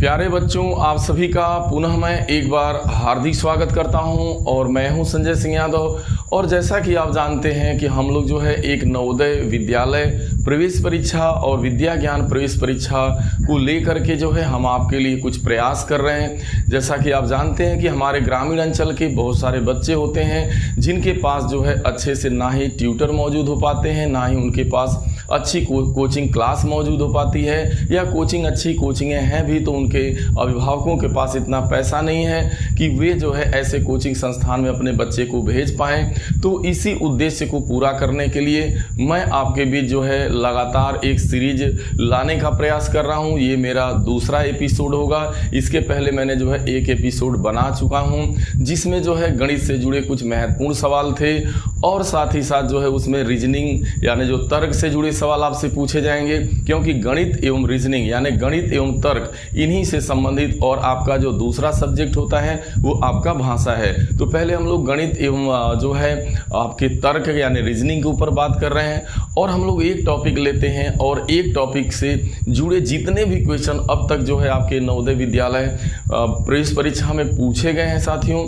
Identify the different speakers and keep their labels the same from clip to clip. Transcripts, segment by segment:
Speaker 1: प्यारे बच्चों, आप सभी का पुनः मैं एक बार हार्दिक स्वागत करता हूं और मैं हूं संजय सिंह यादव। और जैसा कि आप जानते हैं कि हम लोग जो है एक नवोदय विद्यालय प्रवेश परीक्षा और विद्या ज्ञान प्रवेश परीक्षा को लेकर के जो है हम आपके लिए कुछ प्रयास कर रहे हैं। जैसा कि आप जानते हैं कि हमारे ग्रामीण अंचल के बहुत सारे बच्चे होते हैं जिनके पास जो है अच्छे से ना ही ट्यूटर मौजूद हो पाते हैं, ना ही उनके पास अच्छी कोचिंग क्लास मौजूद हो पाती है, या अच्छी कोचिंगें हैं भी तो उनके अभिभावकों के पास इतना पैसा नहीं है कि वे जो है ऐसे कोचिंग संस्थान में अपने बच्चे को भेज पाएँ। तो इसी उद्देश्य को पूरा करने के लिए मैं आपके बीच जो है लगातार एक सीरीज लाने का प्रयास कर रहा हूँ। ये मेरा दूसरा एपिसोड होगा। इसके पहले मैंने जो है एक एपिसोड बना चुका हूँ जिसमें जो है गणित से जुड़े कुछ महत्वपूर्ण सवाल थे और साथ ही साथ जो है उसमें रीजनिंग यानी जो तर्क से जुड़े सवाल आपसे पूछे जाएंगे, क्योंकि गणित एवं रीजनिंग यानी गणित एवं तर्क इन्हीं से संबंधित, और आपका जो दूसरा सब्जेक्ट होता है वो आपका भाषा है। तो पहले हम लोग गणित एवं जो है आपके तर्क यानी रीजनिंग के ऊपर बात कर रहे हैं, और हम लोग एक टॉपिक लेते हैं और एक टॉपिक से जुड़े जितने भी क्वेश्चन अब तक जो है आपके नवोदय विद्यालय प्रवेश परीक्षा में पूछे गए हैं साथियों,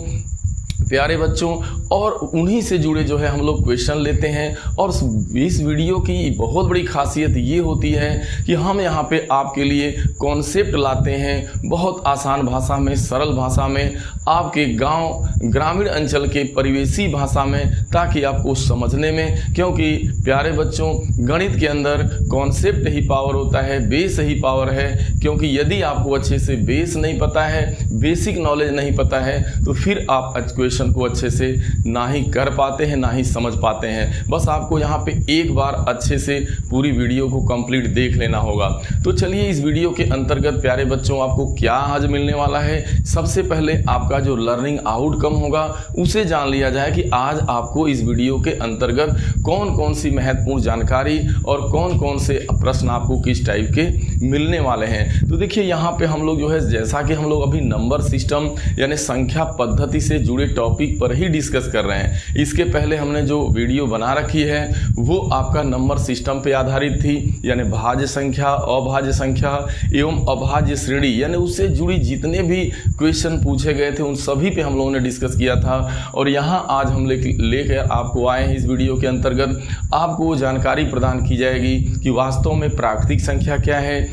Speaker 1: प्यारे बच्चों, और उन्हीं से जुड़े जो है हम लोग क्वेश्चन लेते हैं। और इस वीडियो की बहुत बड़ी खासियत ये होती है कि हम यहाँ पे आपके लिए कॉन्सेप्ट लाते हैं बहुत आसान भाषा में, सरल भाषा में, आपके गांव ग्रामीण अंचल के परिवेशी भाषा में, ताकि आपको समझने में, क्योंकि प्यारे बच्चों गणित के अंदर कॉन्सेप्ट ही पावर होता है, बेस ही पावर है। क्योंकि यदि आपको अच्छे से बेस नहीं पता है, बेसिक नॉलेज नहीं पता है, तो फिर आप क्वेश्चन को अच्छे से ना ही कर पाते हैं, ना ही समझ पाते हैं। बस आपको यहाँ पे एक बार अच्छे से पूरी वीडियो को कंप्लीट देख लेना होगा। तो चलिए इस वीडियो के अंतर्गत प्यारे बच्चों आपको क्या आज मिलने वाला है। सबसे पहले आपका जो लर्निंग आउटकम होगा उसे जान लिया जाए कि आज आपको इस वीडियो के अंतर्गत कौन कौन सी महत्वपूर्ण जानकारी और कौन कौन से प्रश्न आपको किस टाइप के मिलने वाले हैं। तो देखिए यहाँ पे हम लोग जो है, जैसा कि हम लोग अभी नंबर सिस्टम यानी संख्या पद्धति से जुड़े टॉपिक पर ही डिस्कस कर रहे हैं। इसके पहले हमने जो वीडियो बना रखी है वो आपका नंबर सिस्टम पे आधारित थी, यानी भाज्य संख्या, अभाज्य संख्या एवं अभाज्य श्रेणी, यानी उससे जुड़ी जितने भी क्वेश्चन पूछे गए थे उन सभी पे हम लोगों ने डिस्कस किया था। और यहाँ आज हम लेकर आपको आए हैं। इस वीडियो के अंतर्गत आपको जानकारी प्रदान की जाएगी कि वास्तव में प्राकृतिक संख्या क्या है,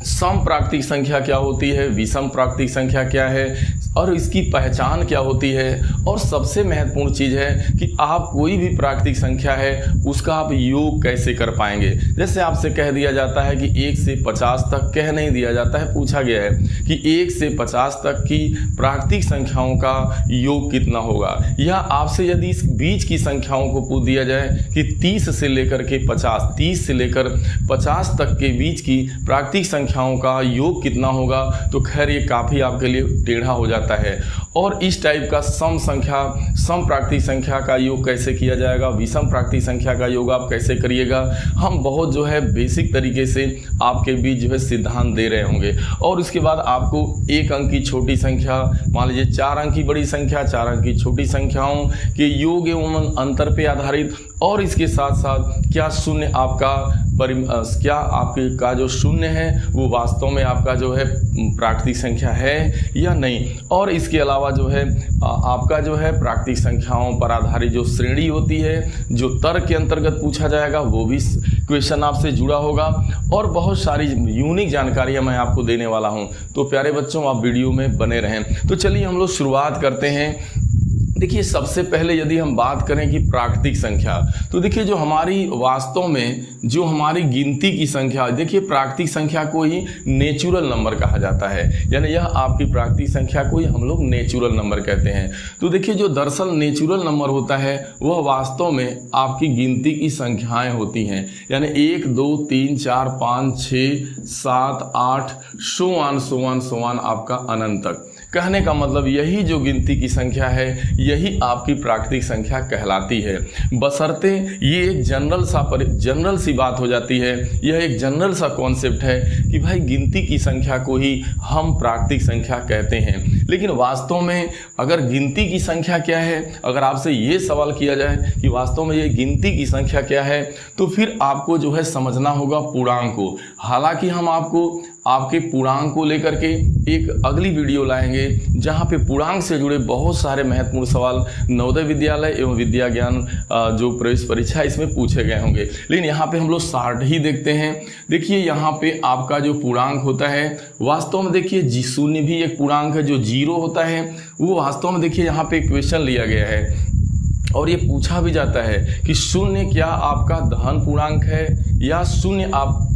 Speaker 1: सम प्राकृतिक संख्या क्या होती है, विषम प्राकृतिक संख्या क्या है और इसकी पहचान क्या होती है। और सबसे महत्वपूर्ण चीज़ है कि आप कोई भी प्राकृतिक संख्या है उसका आप योग कैसे कर पाएंगे। जैसे आपसे कह दिया जाता है कि 1 से 50 तक, कह नहीं दिया जाता है, पूछा गया है कि 1 से 50 तक की प्राकृतिक संख्याओं का योग कितना होगा, या आपसे यदि इस बीच की संख्याओं को पूछ दिया जाए कि 30 से लेकर के 50, 30 से लेकर 50 तक के बीच की प्राकृतिक संख्याओं का योग कितना होगा, तो खैर ये काफ़ी आपके लिए टेढ़ा हो जाता है। और इस टाइप का सम प्राकृतिक संख्या का योग कैसे किया जाएगा, विषम प्राकृतिक संख्या का योग आप कैसे करिएगा, हम बहुत जो है बेसिक तरीके से आपके बीच जो है सिद्धांत दे रहे होंगे। और उसके बाद आपको 1 अंक की छोटी संख्या, मान लीजिए 4 अंक की बड़ी संख्या, 4 अंक की छोटी संख्याओं के योग एवं अंतर पे आधारित, और इसके साथ साथ क्या शून्य आपका क्या आपके का जो शून्य है वो वास्तव में आपका जो है प्राकृतिक संख्या है या नहीं। और इसके अलावा जो है आपका जो है प्राकृतिक संख्याओं पर आधारित जो श्रेणी होती है, जो तर्क के अंतर्गत पूछा जाएगा, वो भी क्वेश्चन आपसे जुड़ा होगा। और बहुत सारी यूनिक जानकारियां मैं आपको देने वाला हूं। तो प्यारे बच्चों आप वीडियो में बने रहें। तो चलिए हम लोग शुरुआत करते हैं। देखिए सबसे पहले यदि हम बात करें कि प्राकृतिक संख्या, तो देखिए जो हमारी वास्तव में जो हमारी गिनती की संख्या, देखिए प्राकृतिक संख्या को ही नेचुरल नंबर कहा जाता है, यानी यह आपकी प्राकृतिक संख्या को ही हम लोग नेचुरल नंबर कहते हैं। तो देखिए जो दरअसल नेचुरल नंबर होता है वह वास्तव में आपकी गिनती की संख्याएं होती हैं, यानी 1 2 3 4 5 6 7 8 सो ऑन आपका अनंत तक। कहने का मतलब यही जो गिनती की संख्या है यही आपकी प्राकृतिक संख्या कहलाती है। बशर्ते ये एक जनरल सी बात हो जाती है, यह एक जनरल सा कॉन्सेप्ट है कि भाई गिनती की संख्या को ही हम प्राकृतिक संख्या कहते हैं। लेकिन वास्तव में अगर गिनती की संख्या क्या है, अगर आपसे ये सवाल किया जाए कि वास्तव में ये गिनती की संख्या क्या है, तो फिर आपको जो है समझना होगा पूर्णांक को। हालांकि हम आपको आपके पूर्णांक को लेकर के एक अगली वीडियो लाएंगे, जहां पे पूर्णांक से जुड़े बहुत सारे महत्वपूर्ण सवाल नवोदय विद्यालय एवं विद्या ज्ञान जो प्रवेश परीक्षा इसमें पूछे गए होंगे। लेकिन यहाँ पे हम लोग शार्ट ही देखते हैं। देखिए यहाँ पे आपका जो पूर्णांक होता है वास्तव में, देखिए शून्य भी एक पूर्णांक है। जो 0 होता है वो वास्तव में, देखिए यहाँ पे क्वेश्चन लिया गया है और ये पूछा भी जाता है कि शून्य क्या आपका धन पूर्णांक है या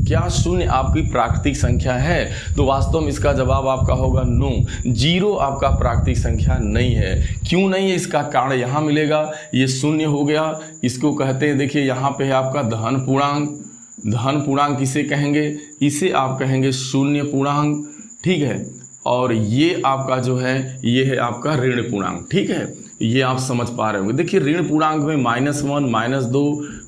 Speaker 1: क्या शून्य आपकी प्राकृतिक संख्या है। तो वास्तव में इसका जवाब आपका होगा नो, 0 आपका प्राकृतिक संख्या नहीं है। क्यों नहीं है, इसका कारण यहाँ मिलेगा। ये शून्य हो गया, इसको कहते हैं, देखिए यहाँ पे है आपका धन पूर्णांक। धन पूर्णांक किसे कहेंगे, इसे आप कहेंगे शून्य पूर्णांक, ठीक है। और ये आपका जो है ये है आपका ऋण पूर्णांक, ठीक है। ये आप समझ पा रहे होंगे। देखिए ऋण पूर्णांक में -1, -2,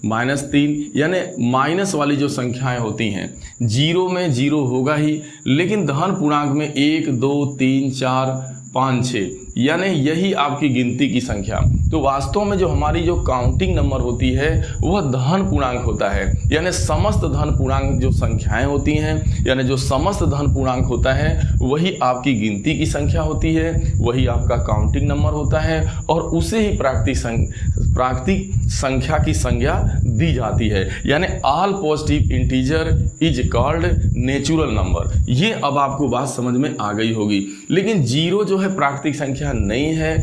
Speaker 1: -3 यानी माइनस वाली जो संख्याएं होती हैं, 0 में 0 होगा ही, लेकिन धन पूर्णांक में 1, 2, 3, 4, 5, 6 यानी यही आपकी गिनती की संख्या। तो वास्तव में जो हमारी जो काउंटिंग नंबर होती है वह धन पूर्णांक होता है, यानी समस्त धन पूर्णांक जो संख्याएं होती हैं, यानी जो समस्त धन पूर्णांक होता है वही आपकी गिनती की संख्या होती है, वही आपका काउंटिंग नंबर होता है और उसे ही प्राकृतिक संख्या की संज्ञा दी जाती है। यानी all positive integer is called natural number. ये अब आपको बात समझ में आ गई होगी। लेकिन 0 जो है प्राकृतिक संख्या नहीं है,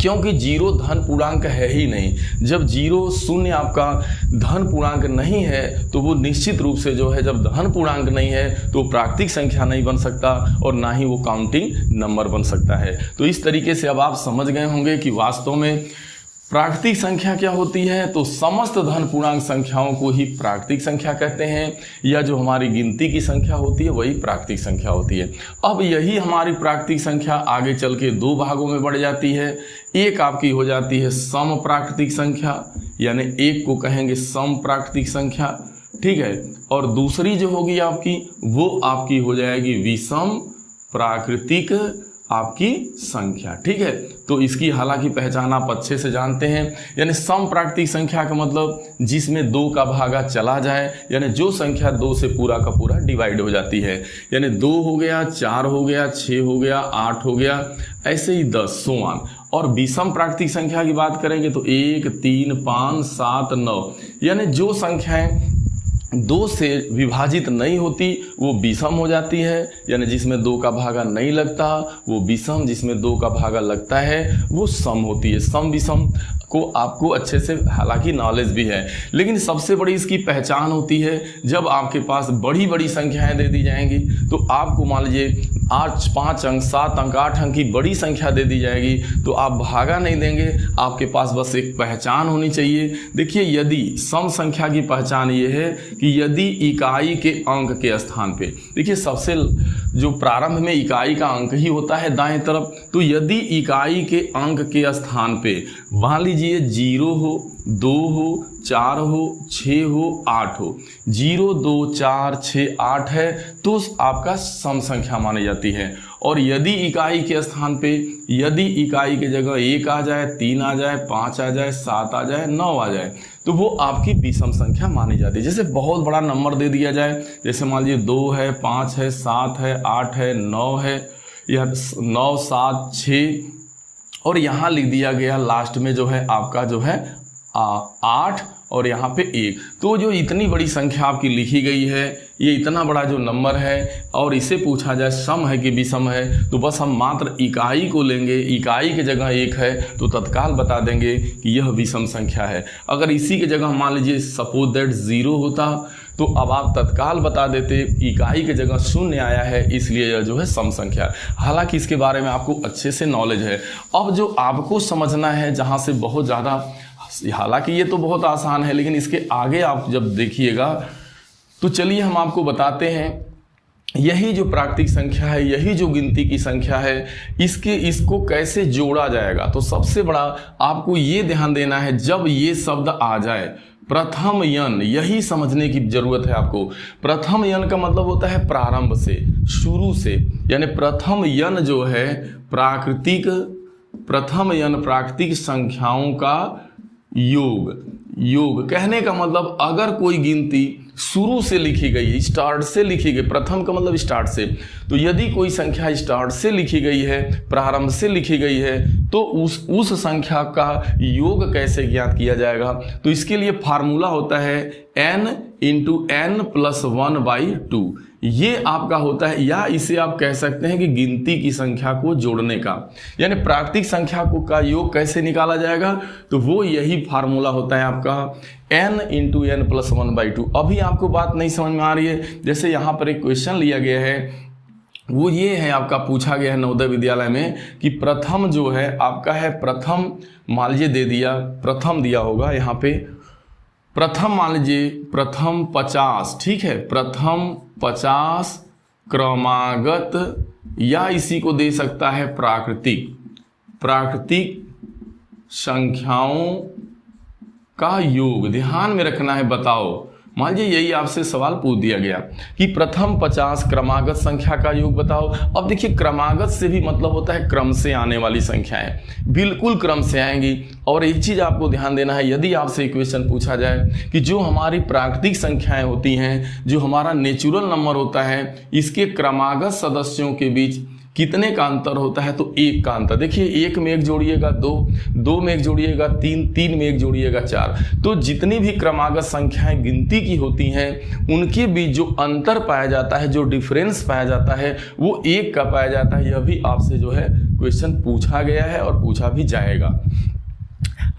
Speaker 1: क्योंकि 0 धन पूर्णांक है ही नहीं। जब 0 शून्य आपका धन पूर्णांक नहीं है तो वो निश्चित रूप से जो है, जब धन पूर्णांक नहीं है तो प्राकृतिक संख्या नहीं बन सकता और ना ही वो काउंटिंग नंबर बन सकता है। तो इस तरीके से अब आप समझ गए होंगे कि वास्तव में प्राकृतिक संख्या क्या होती है। तो समस्त धन पूर्णांक संख्याओं को ही प्राकृतिक संख्या कहते हैं, या जो हमारी गिनती की संख्या होती है वही प्राकृतिक संख्या होती है। अब यही हमारी प्राकृतिक संख्या आगे चल के 2 भागों में बढ़ जाती है। एक आपकी हो जाती है सम प्राकृतिक संख्या, यानी एक को कहेंगे सम प्राकृतिक संख्या, ठीक है। और दूसरी जो होगी आपकी वो आपकी हो जाएगी विषम प्राकृतिक आपकी संख्या, ठीक है। तो इसकी हालांकि पहचान आप अच्छे से जानते हैं, यानी सम प्राकृतिक संख्या का मतलब जिसमें 2 का भागा चला जाए, यानी जो संख्या 2 से पूरा का पूरा डिवाइड हो जाती है। यानी 2 हो गया, 4 हो गया, 6 हो गया, 8 हो गया, ऐसे ही 10 सो ऑन। और विषम प्राकृतिक संख्या की बात करेंगे तो 1, 3, 5, 7, 9 यानी जो संख्याएं 2 से विभाजित नहीं होती वो विषम हो जाती है। यानी जिसमें 2 का भागा नहीं लगता वो विषम, जिसमें 2 का भागा लगता है वो सम होती है। सम विषम को आपको अच्छे से हालांकि नॉलेज भी है, लेकिन सबसे बड़ी इसकी पहचान होती है जब आपके पास बड़ी बड़ी संख्याएं दे दी जाएंगी। तो आपको मान लीजिए 8, 5 अंक, 7 अंक, 8 अंक की बड़ी संख्या दे दी जाएगी तो आप भागा नहीं देंगे, आपके पास बस एक पहचान होनी चाहिए। देखिए यदि सम संख्या की पहचान ये है कि यदि इकाई के अंक के स्थान पे, देखिए सबसे जो प्रारंभ में इकाई का अंक ही होता है दाएं तरफ, तो यदि इकाई के अंक के स्थान पे मान लीजिए 0 हो, 2 हो, 4 हो, 6 हो, 8 हो, 0, 2, 4, 6, 8 है तो आपका सम संख्या मानी जाती है। और यदि इकाई के स्थान पे, यदि इकाई के जगह 1 आ जाए, 3 आ जाए, 5 आ जाए, 7 आ जाए, 9 आ जाए तो वो आपकी विषम संख्या मानी जाती है। जैसे बहुत बड़ा नंबर दे दिया जाए, जैसे मान लीजिए 2 है, 5 है, 7 है, 8 है, 9 है, या 9, 7, 6 और यहाँ लिख दिया गया लास्ट में जो है आपका जो है 8 और यहाँ पे 1। तो जो इतनी बड़ी संख्या आपकी लिखी गई है, ये इतना बड़ा जो नंबर है और इसे पूछा जाए सम है कि विषम है, तो बस हम मात्र इकाई को लेंगे, इकाई के जगह 1 है तो तत्काल बता देंगे कि यह विषम संख्या है। अगर इसी के जगह मान लीजिए सपोज दैट 0 होता तो अब आप तत्काल बता देते इकाई के जगह 0 आया है इसलिए यह जो है सम संख्या है। हालांकि इसके बारे में आपको अच्छे से नॉलेज है। अब जो आपको समझना है जहाँ से बहुत ज़्यादा, हालांकि ये तो बहुत आसान है लेकिन इसके आगे आप जब देखिएगा तो चलिए हम आपको बताते हैं यही जो प्राकृतिक संख्या है, यही जो गिनती की संख्या है, इसको कैसे जोड़ा जाएगा। तो सबसे बड़ा आपको ये ध्यान देना है, जब ये शब्द आ जाए प्रथम यन, यही समझने की जरूरत है आपको। प्रथम यन का मतलब होता है प्रारंभ से, शुरू से, यानी प्रथम यन जो है प्राकृतिक, प्रथम यन प्राकृतिक संख्याओं का योग कहने का मतलब अगर कोई गिनती शुरू से लिखी गई, स्टार्ट से लिखी गई, प्रथम का मतलब स्टार्ट से, तो यदि कोई संख्या स्टार्ट से लिखी गई है, प्रारंभ से लिखी गई है, तो उस संख्या का योग कैसे ज्ञात किया जाएगा? तो इसके लिए फार्मूला होता है n इंटू n प्लस 1/2। ये आपका होता है, या इसे आप कह सकते हैं कि गिनती की संख्या को जोड़ने का, यानी प्राकृतिक संख्या को का योग कैसे निकाला जाएगा? तो वो यही फार्मूला होता है आपका n इंटू n प्लस 1/2। अभी आपको बात नहीं समझ में आ रही है? जैसे यहाँ पर एक क्वेश्चन लिया गया है, वो ये है, आपका पूछा गया है नवोदय विद्यालय में कि प्रथम जो है आपका है, प्रथम मान लीजिए दे दिया, प्रथम दिया होगा यहाँ पे, प्रथम मान लीजिए प्रथम 50, ठीक है, प्रथम 50 क्रमागत, या इसी को दे सकता है प्राकृतिक संख्याओं का योग। ध्यान में रखना है। बताओ, मान लीजिए यही आपसे सवाल पूछ दिया गया कि प्रथम 50 क्रमागत संख्या का योग बताओ। अब देखिए, क्रमागत से भी मतलब होता है क्रम से आने वाली संख्याएं, बिल्कुल क्रम से आएंगी। और एक चीज आपको ध्यान देना है, यदि आपसे एक क्वेश्चन पूछा जाए कि जो हमारी प्राकृतिक संख्याएं होती हैं, जो हमारा नेचुरल नंबर होता है, इसके क्रमागत सदस्यों के बीच कितने का अंतर होता है? तो 1 का अंतर। देखिए, 1 में 1 जोड़िएगा 2, 2 में 1 जोड़िएगा 3, 3 में 1 जोड़िएगा 4। तो जितनी भी क्रमागत संख्याएं गिनती की होती हैं, उनके बीच जो अंतर पाया जाता है, जो डिफरेंस पाया जाता है, वो 1 का पाया जाता है। यह भी आपसे जो है क्वेश्चन पूछा गया है और पूछा भी जाएगा।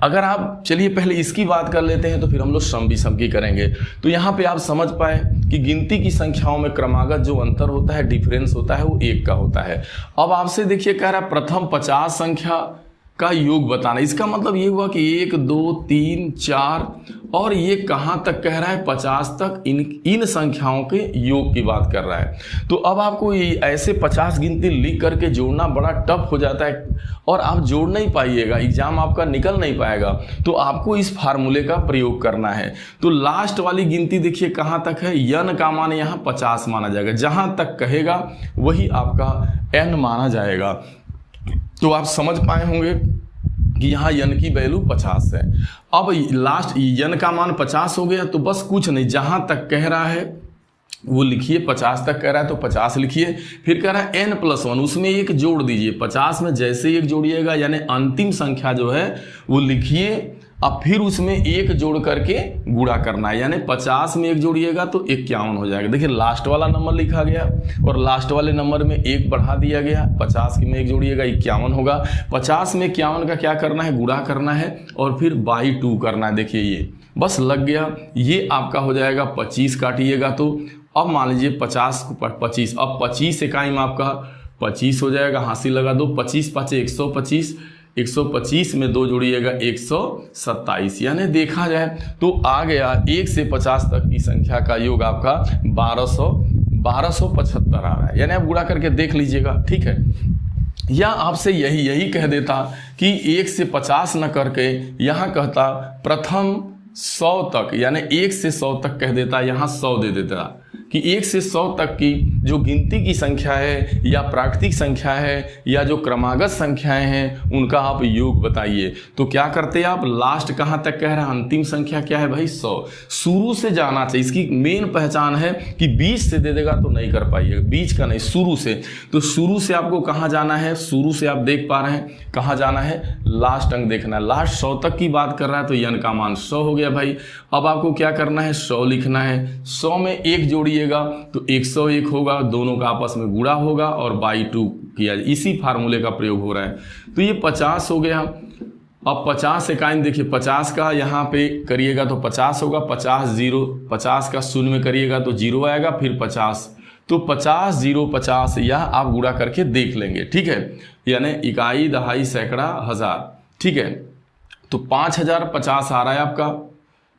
Speaker 1: अगर आप, चलिए पहले इसकी बात कर लेते हैं, तो फिर हम लोग सम विषम की करेंगे। तो यहाँ पे आप समझ पाए कि गिनती की संख्याओं में क्रमागत जो अंतर होता है, डिफरेंस होता है, वो 1 का होता है। अब आपसे देखिए कह रहा है प्रथम 50 संख्या का योग बताना। इसका मतलब ये हुआ कि 1 2 3 4, और ये कहाँ तक कह रहा है? 50 तक। इन संख्याओं के योग की बात कर रहा है। तो अब आपको ऐसे 50 गिनती लिख करके जोड़ना बड़ा टफ हो जाता है, और आप जोड़ नहीं पाइएगा, एग्जाम आपका निकल नहीं पाएगा। तो आपको इस फार्मूले का प्रयोग करना है। तो लास्ट वाली गिनती देखिए कहाँ तक है, n का मान यहाँ 50 माना जाएगा। जहाँ तक कहेगा वही आपका n माना जाएगा। तो आप समझ पाए होंगे कि यहाँ n की वैल्यू 50 है। अब लास्ट n का मान 50 हो गया, तो बस कुछ नहीं, जहाँ तक कह रहा है वो लिखिए। 50 तक कह रहा है तो 50 लिखिए। फिर कह रहा है n प्लस 1, उसमें 1 जोड़ दीजिए। 50 में जैसे 1 जोड़िएगा, यानी अंतिम संख्या जो है वो लिखिए। अब फिर उसमें 1 जोड़ करके गुणा करना है, यानी 50 में 1 जोड़िएगा तो 51 हो जाएगा। देखिए, लास्ट वाला नंबर लिखा गया और लास्ट वाले नंबर में 1 बढ़ा दिया गया। 50 में 1 जोड़िएगा 51 होगा। 50 में 51 का क्या करना है? गुणा करना है और फिर बाई 2 करना है। देखिए, ये बस लग गया। ये आपका हो जाएगा 25, काटिएगा तो अब मान लीजिए 50 को 25, अब 25 इकाई में आपका 25 हो जाएगा। हासिल लगा दो, 25 5 125, 125 में 2 जोड़िएगा 127, यानी देखा जाए तो आ गया 1 से 50 तक की संख्या का योग आपका 1275 आ रहा है। यानी आप गुणा करके देख लीजिएगा, ठीक है। या आपसे यही कह देता कि 1 से 50 न करके यहाँ कहता प्रथम 100 तक, यानी 1 से 100 तक कह देता, यहाँ 100 दे देता कि 1 से 100 तक की जो गिनती की संख्या है, या प्राकृतिक संख्या है, या जो क्रमागत संख्याएं हैं, उनका आप योग बताइए। तो क्या करते हैं आप? लास्ट कहाँ तक कह रहा है? अंतिम संख्या क्या है भाई? 100। शुरू से जाना चाहिए। इसकी मेन पहचान है कि बीच से दे देगा तो नहीं कर पाइएगा, बीच का नहीं, शुरू से। तो शुरू से आपको कहाँ जाना है? शुरू से आप देख पा रहे हैं कहाँ जाना है? लास्ट अंक देखना है। लास्ट 100 तक की बात कर रहा है, तो n का मान 100 हो गया भाई। अब आपको क्या करना है? 100 लिखना है। 100 में 1 जोड़िएगा तो 101 होगा, दोनों का आपस में गुणा होगा और बाई 2 किया। इसी फार्मूले का प्रयोग हो रहा है। तो ये 50 हो गया। अब 50 इकाई देखिए, 50 का यहाँ पे करिएगा तो 50 होगा, 50 का शून्य में करिएगा तो 0 आएगा, फिर 50, तो 50 0 50, यह आप गुणा करके देख लेंगे, ठीक है। यानी इकाई, दहाई, सैकड़ा, हजार, ठीक है। तो 5050 आ रहा है आपका,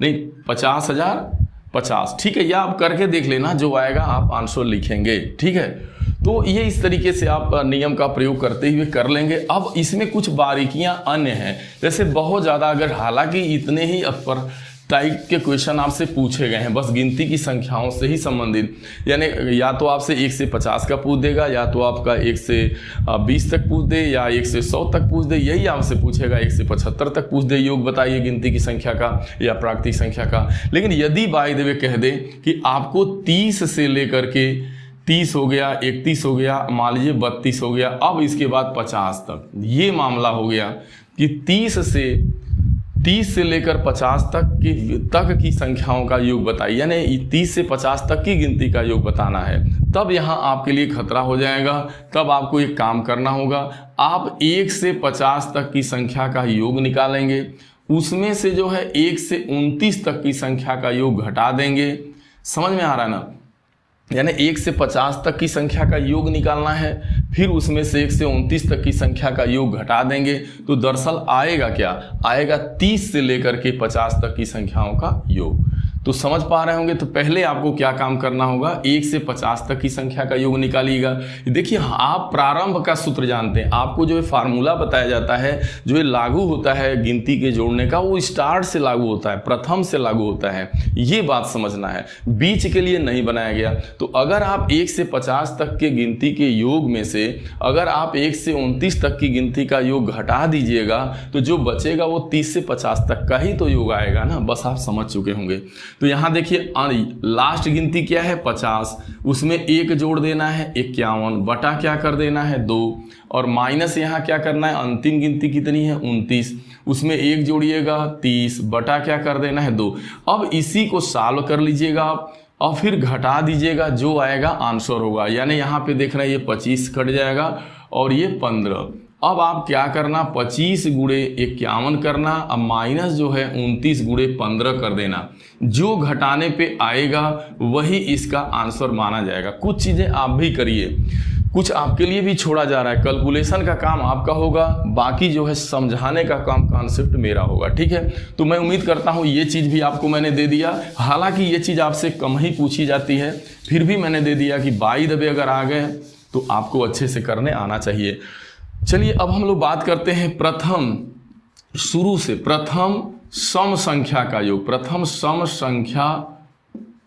Speaker 1: नहीं 50,050, ठीक है। यह आप करके देख लेना, जो आएगा आप आंसर लिखेंगे, ठीक है। तो ये इस तरीके से आप नियम का प्रयोग करते हुए कर लेंगे। अब इसमें कुछ बारीकियां अन्य हैं, जैसे बहुत ज़्यादा, अगर हालांकि इतने ही पर टाइप के क्वेश्चन आपसे पूछे गए हैं, बस गिनती की संख्याओं से ही संबंधित। यानी या तो आपसे 1 से 50 का पूछ देगा, या तो आपका 1 से 20 तक पूछ दे, या 1 से 100 तक पूछ दे, यही आपसे पूछेगा। 1 से 75 तक पूछ दे, योग बताइए गिनती की संख्या का या प्राकृतिक संख्या का। लेकिन यदि बाय द वे कह दे कि आपको 30 से लेकर के 30 हो गया, 31 हो गया, मान लीजिए 32 हो गया, अब इसके बाद 50 तक, ये मामला हो गया कि 30 से लेकर 50 तक की संख्याओं का योग बताइए, यानी 30 से 50 तक की गिनती का योग बताना है। तब यहाँ आपके लिए खतरा हो जाएगा। तब आपको एक काम करना होगा, आप 1 से 50 तक की संख्या का योग निकालेंगे, उसमें से जो है 1 से 29 तक की संख्या का योग घटा देंगे। समझ में आ रहा है ना? यानी 1 से 50 तक की संख्या का योग निकालना है, फिर उसमें से 1 से 29 तक की संख्या का योग घटा देंगे, तो दरअसल आएगा क्या? आएगा 30 से लेकर के 50 तक की संख्याओं का योग। तो समझ पा रहे होंगे। तो पहले आपको क्या काम करना होगा, 1 से 50 तक की संख्या का योग निकालिएगा। देखिए, आप प्रारंभ का सूत्र जानते हैं, आपको जो फार्मूला बताया जाता है, जो ये लागू होता है गिनती के जोड़ने का, वो स्टार्ट से लागू होता है, प्रथम से लागू होता है। ये बात समझना है, बीच के लिए नहीं बनाया गया। तो अगर आप 1 से 50 तक के गिनती के योग में से अगर आप 1 से 29 तक की गिनती का योग घटा दीजिएगा, तो जो बचेगा वो 30 से 50 तक का ही तो योग आएगा ना। बस आप समझ चुके होंगे। तो यहाँ देखिए, लास्ट गिनती क्या है? 50, उसमें 1 जोड़ देना है 51, बटा क्या कर देना है 2, और माइनस यहाँ क्या करना है, अंतिम गिनती कितनी है 29, उसमें 1 जोड़िएगा 30, बटा क्या कर देना है 2। अब इसी को सॉल्व कर लीजिएगा आप, और फिर घटा दीजिएगा, जो आएगा आंसर होगा। यानी यहाँ पे देख रहे हैं ये 25 कट जाएगा और ये 15। अब आप क्या करना, 25 गुणे 51 करना, अब माइनस जो है 29 गुणे 15 कर देना। जो घटाने पे आएगा वही इसका आंसर माना जाएगा। कुछ चीज़ें आप भी करिए, कुछ आपके लिए भी छोड़ा जा रहा है। कैलकुलेशन का काम आपका होगा, बाकी जो है समझाने का काम कॉन्सेप्ट मेरा होगा। ठीक है, तो मैं उम्मीद करता हूँ ये चीज़ भी आपको मैंने दे दिया। हालांकि ये चीज़ आपसे कम ही पूछी जाती है, फिर भी मैंने दे दिया कि बाई द वे अगर आ गए तो आपको अच्छे से करने आना चाहिए। चलिए, अब हम लोग बात करते हैं शुरू से प्रथम सम संख्या का योग। प्रथम सम संख्या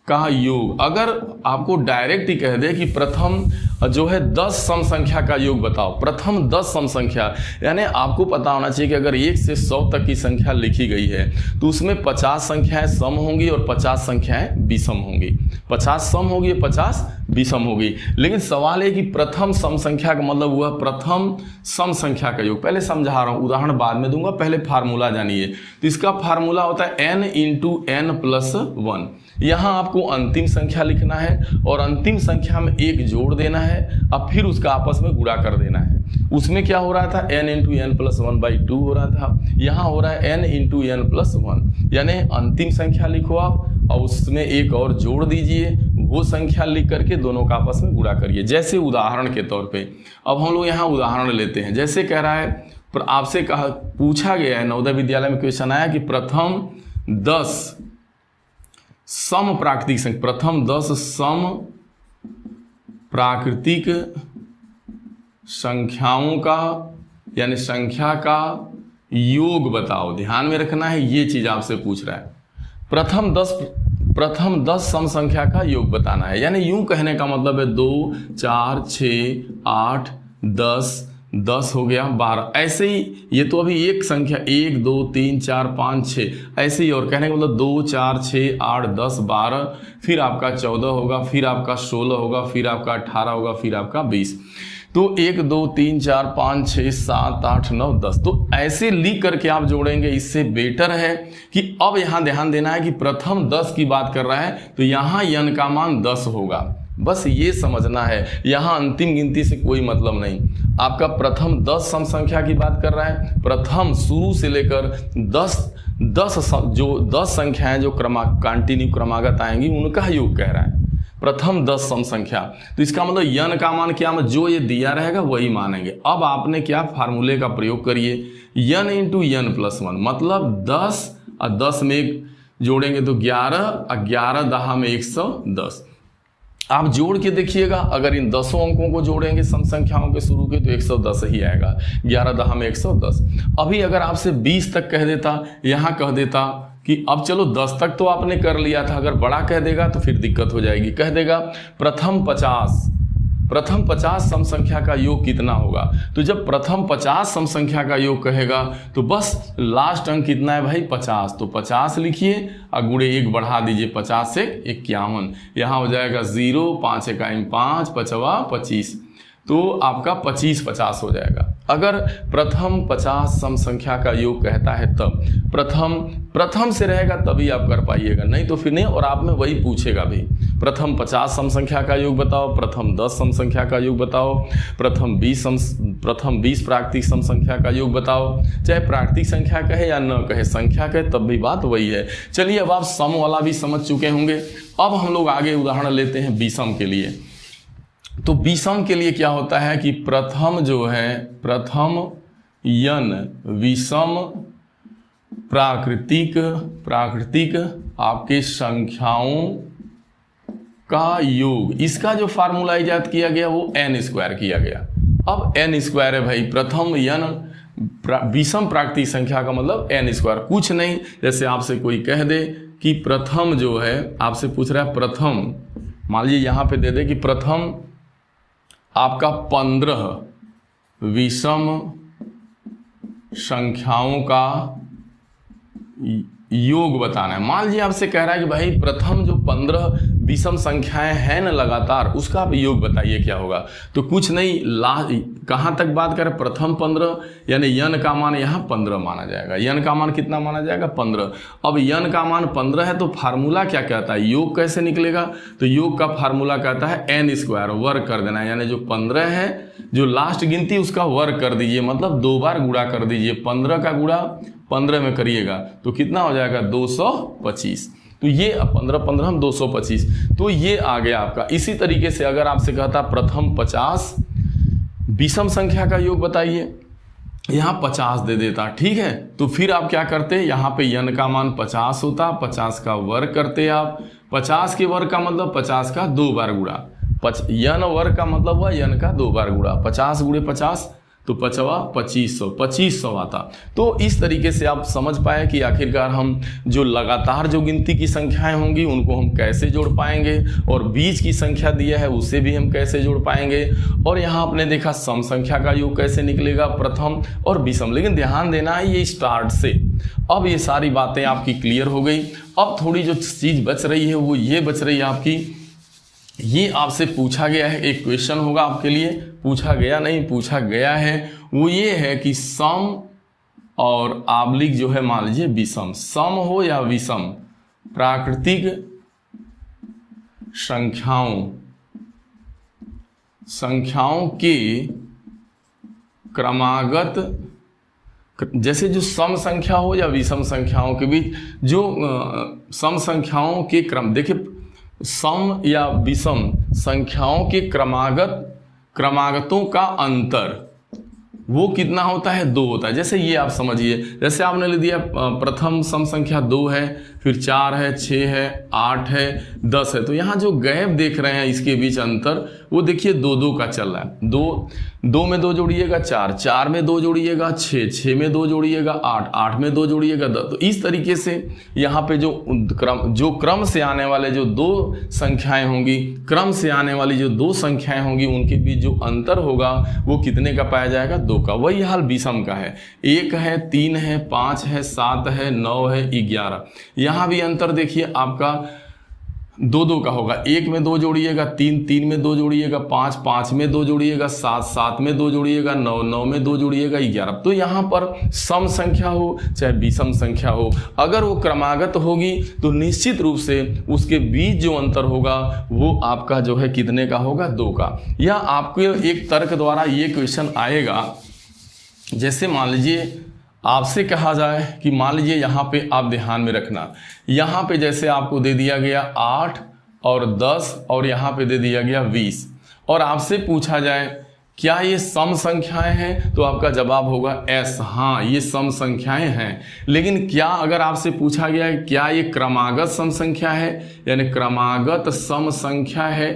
Speaker 1: का योग अगर आपको डायरेक्ट ही कह दे कि प्रथम जो है 10 सम संख्या का योग बताओ, प्रथम 10 सम संख्या, यानी आपको पता होना चाहिए कि अगर 1 से 100 तक की संख्या लिखी गई है तो उसमें 50 संख्याएं सम होंगी और 50 संख्याएं विषम होंगी। 50 सम होगी, 50 विषम होगी। लेकिन सवाल है कि प्रथम सम संख्या का मतलब हुआ प्रथम सम संख्या का योग। पहले समझा रहा हूँ, उदाहरण बाद में दूंगा, पहले फार्मूला जानिए। तो इसका फार्मूला होता है n × n+1। यहाँ आपको अंतिम संख्या लिखना है और अंतिम संख्या में 1 जोड़ देना है, अब फिर उसका आपस में गुणा कर देना है। उसमें क्या हो रहा था, n × n+1/2 हो रहा था, यहाँ हो रहा है n × n+1, यानी अंतिम संख्या लिखो आप और उसमें 1 और जोड़ दीजिए, वो संख्या लिख करके दोनों का आपस में गुणा करिए। जैसे उदाहरण के तौर पे अब हम लोग यहाँ उदाहरण लेते हैं। जैसे कह रहा है, पर आपसे पूछा गया है, नवोदय विद्यालय में क्वेश्चन आया कि प्रथम 10 सम प्राकृतिक संख्या, प्रथम 10 सम प्राकृतिक संख्याओं का यानी संख्या का योग बताओ। ध्यान में रखना है, ये चीज आपसे पूछ रहा है। प्रथम 10 सम संख्या का योग बताना है, यानी यूं कहने का मतलब है 2, 4, 6, 8, 10 हो गया 12। ऐसे ही ये तो अभी एक संख्या 1, 2, 3, 4, 5, 6 ऐसे ही, और कहने का मतलब 2, 4, 6, 8, 10, 12, फिर आपका 14 होगा, फिर आपका 16 होगा, फिर आपका 18 होगा, फिर आपका 20। तो 1, 2, 3, 4, 5, 6, 7, 8, 9, 10। तो ऐसे लिख करके आप जोड़ेंगे। इससे बेटर है कि अब यहाँ ध्यान देना है कि प्रथम 10 की बात कर रहा है तो यहाँ n का मान 10 होगा। बस ये समझना है, यहाँ अंतिम गिनती से कोई मतलब नहीं। आपका प्रथम 10 सम संख्या की बात कर रहा है, प्रथम शुरू से लेकर 10 संख्याएं जो कंटिन्यू क्रमागत आएंगी उनका योग कह रहा है, प्रथम 10 सम संख्या। तो इसका मतलब n का मान क्या, जो ये दिया रहेगा वही मानेंगे। अब आपने क्या फार्मूले का प्रयोग करिए, n × n+1, मतलब 10 और 10 में 1 जोड़ेंगे तो 11 और 11 10 में 110। आप जोड़ के देखिएगा, अगर इन 10 अंकों को जोड़ेंगे सम संख्याओं के शुरू के तो 110 ही आएगा, 11 10 में 110। अभी अगर आपसे 20 तक कह देता, यहाँ कह देता कि अब चलो 10 तक तो आपने कर लिया था, अगर बड़ा कह देगा तो फिर दिक्कत हो जाएगी। कह देगा प्रथम 50 सम संख्या का योग कितना होगा। तो जब प्रथम 50 सम संख्या का योग कहेगा तो बस लास्ट अंक कितना है भाई 50, तो 50 लिखिए और गुणे 1 बढ़ा दीजिए, 50 से 51, यहाँ हो जाएगा 0, 5 एकाई 5, 5वां 25, तो आपका 25-50 हो जाएगा। अगर प्रथम 50 सम संख्या का योग कहता है तब प्रथम से रहेगा तभी आप कर पाइएगा, नहीं तो फिर नहीं। और आप में वही पूछेगा भी, प्रथम 50 सम संख्या का योग बताओ, प्रथम 10 सम संख्या का योग बताओ, प्रथम 20 प्राकृतिक सम संख्या का योग बताओ। चाहे प्राकृतिक संख्या कहे या न कहे, संख्या कहे तब भी बात वही है। चलिए अब आप सम वाला भी समझ चुके होंगे। अब हम लोग आगे उदाहरण लेते हैं विषम के लिए। तो विषम के लिए क्या होता है कि प्रथम जो है, प्रथम यन विषम प्राकृतिक आपके संख्याओं का योग, इसका जो फार्मूला इजाद किया गया वो n² किया गया। अब n² है भाई, प्रथम यन विषम प्राकृतिक संख्या का मतलब n², कुछ नहीं। जैसे आपसे कोई कह दे कि प्रथम जो है, आपसे पूछ रहा है प्रथम, मान लीजिए यहाँ पे दे दे कि प्रथम आपका 15 विषम संख्याओं का योग बताना है। मान लीजिए आपसे कह रहा है कि भाई प्रथम जो 15 विषम संख्याएं हैं ना लगातार, उसका आप योग बताइए क्या होगा। तो कुछ नहीं, कहाँ तक बात करें, प्रथम 15 यानी यन का मान यहाँ 15 माना जाएगा। यन का मान कितना माना जाएगा 15। अब यन का मान 15 है तो फार्मूला क्या कहता है, योग कैसे निकलेगा। तो योग का फार्मूला कहता है n² वर्ग कर देना, यानी जो 15 है जो लास्ट गिनती उसका वर्ग कर दीजिए, मतलब 2 बार गुणा कर दीजिए। 15 का गुणा 15 में करिएगा तो कितना हो जाएगा 225। तो ये 15 हम 225, तो ये आ गया आपका। इसी तरीके से अगर आपसे कहता प्रथम 50 विषम संख्या का योग बताइए, यहाँ 50 दे देता, ठीक है। तो फिर आप क्या करते, यहाँ पे यन का मान 50 होता, 50 का वर्ग करते आप। 50 के वर्ग का मतलब 50 का 2 बार गुणा, यन वर्ग का मतलब हुआ यन का 2 बार गुणा, 50 गुणे 50 तो 2500 आता। तो इस तरीके से आप समझ पाए कि आखिरकार हम जो लगातार जो गिनती की संख्याएं होंगी उनको हम कैसे जोड़ पाएंगे, और बीच की संख्या दिया है उसे भी हम कैसे जोड़ पाएंगे। और यहाँ आपने देखा सम संख्या का योग कैसे निकलेगा, प्रथम और विषम। लेकिन ध्यान देना है ये स्टार्ट से। अब ये सारी बातें आपकी क्लियर हो गई। अब थोड़ी जो चीज़ बच रही है वो ये बच रही है आपकी, ये आपसे पूछा गया है, एक क्वेश्चन होगा आपके लिए, पूछा गया है, वो ये है कि सम और आबलिक जो है मान लीजिए विषम, सम हो या विषम प्राकृतिक संख्याओं के क्रमागत, जैसे जो सम संख्या हो या विषम संख्याओं के बीच जो सम संख्याओं के क्रम, देखिए सम या विषम संख्याओं के क्रमागतों का अंतर वो कितना होता है, 2 होता है। जैसे ये आप समझिए, जैसे आपने ले दिया प्रथम सम संख्या 2 है, फिर 4 है, 6 है, 8 है, 10 है, तो यहाँ जो गैप देख रहे हैं इसके बीच अंतर वो देखिए 2-2 का चल रहा है। 2 में 2 जोड़िएगा 4, 4 में 2 जोड़िएगा 6, 6 में 2 जोड़िएगा 8, 8 में 2 जोड़िएगा 10। तो इस तरीके से यहाँ पे जो क्रम से आने वाले जो 2 संख्याएं होंगी, क्रम से आने वाली जो 2 संख्याएं होंगी, उनके बीच जो अंतर होगा वो कितने का पाया जाएगा, 2 का। वही हाल विषम का है, 1 है, 3 है, 5 है, 7 है, 9 है, 11। यहाँ भी अंतर देखिए आपका 2-2 का होगा। 1 में 2 जोड़िएगा 3 में 2 जोड़िएगा 5 में 2 जोड़िएगा 7 में 2 जोड़िएगा 9 में 2 जोड़िएगा 11। तो यहाँ पर सम संख्या हो चाहे विषम संख्या हो, अगर वो क्रमागत होगी तो निश्चित रूप से उसके बीच जो अंतर होगा वो आपका जो है कितने का होगा, 2 का। या आपको एक तर्क द्वारा ये क्वेश्चन आएगा, जैसे मान लीजिए आपसे कहा जाए कि मान लीजिए यहाँ पे आप ध्यान में रखना, यहाँ पे जैसे आपको दे दिया गया 8 और 10 और यहाँ पे दे दिया गया 20, और आपसे पूछा जाए क्या ये सम संख्याएं हैं, तो आपका जवाब होगा एस, हाँ ये सम संख्याएं हैं। लेकिन क्या अगर आपसे पूछा गया है क्या ये क्रमागत सम संख्या है, यानी क्रमागत सम संख्या है,